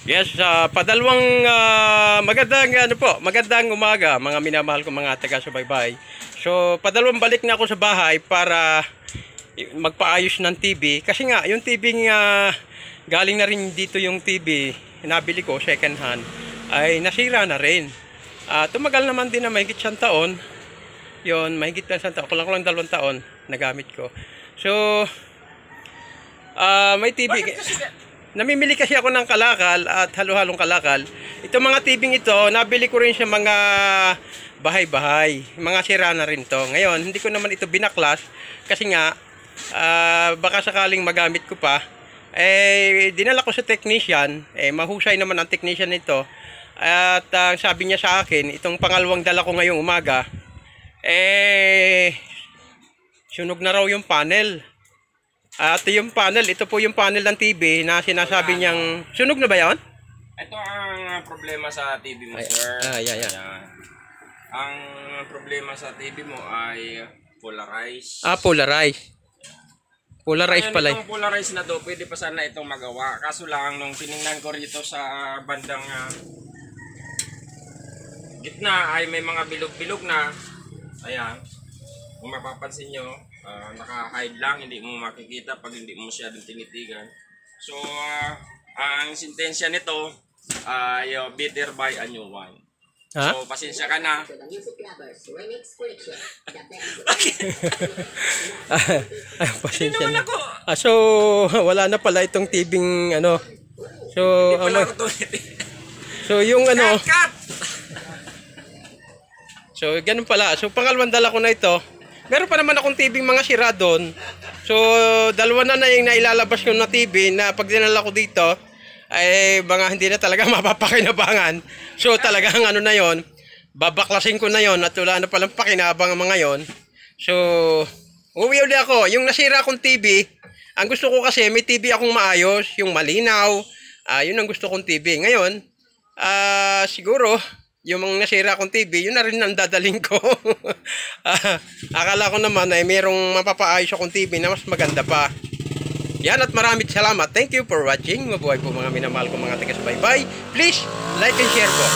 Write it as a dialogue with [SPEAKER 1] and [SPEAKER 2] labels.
[SPEAKER 1] Yes, padalawang magandang umaga mga minamahal ko mga taga-subaybay. So, padalawang balik na ako sa bahay para magpaayos ng TV kasi nga yung TV nga galing na rin dito yung TV nabili ko second hand ay nasira na rin. Tumagal naman din na mahigit 1 taon. Yon, mahigit na 1 taon, kulang 2 taon nagamit ko. So, may TV. Namimili kasi ako ng kalakal at halo-halong kalakal. Itong mga tibing ito, nabili ko rin sa mga bahay-bahay. Mga sira na rin to. Ngayon, hindi ko naman ito binaklas kasi nga baka sakaling magamit ko pa. Dinala ko sa technician. Mahusay naman ang technician nito. At sabi niya sa akin, itong pangalawang dala ko ngayong umaga, sunog na raw yung panel. At yung panel, ito po yung panel ng TV na sinasabi niyang sunog na ba yan?
[SPEAKER 2] Ito ang problema sa TV mo, sir.
[SPEAKER 1] Ayan.
[SPEAKER 2] Ang problema sa TV mo ay polarized.
[SPEAKER 1] Polarized. Polarized pala.
[SPEAKER 2] Itong polarized na to, pwede pa sana itong magawa. Kaso lang, nung tinignan ko rito sa bandang gitna ay may mga bilog-bilog na. Ayan. Kung mapapansin nyo, naka-hide lang, hindi mo makikita pag hindi mo siya tinitigan. So, ang sentensya nito ay better buy a new one. So, pasensya ka na.
[SPEAKER 1] Pasensya na. So, wala na pala itong tibing ano. So, so yung ano. So, ganun pala. So, pangalawang dala ko na ito. Meron pa naman akong TV mga sira doon. So, dalawa na yung nailalabas ko na TV na pag dinala ko dito, ay mga hindi na talaga mapapakinabangan. So, talagang ano na yon, babaklasin ko na yon at wala na palang pakinabang mga yon. So, uwi ulit ako. Yung nasira akong TV, ang gusto ko kasi may TV akong maayos, yung malinaw. Yun ang gusto kong TV. Ngayon, siguro, yung mga nasira akong TV, yun na rin ang dadaling ko. Akala ko naman ay merong mapapaayos akong TV na mas maganda pa. Yan at maraming salamat. Thank you for watching. Mabuhay po mga minamahal ko mga taga-subaybay. Please, like and share po.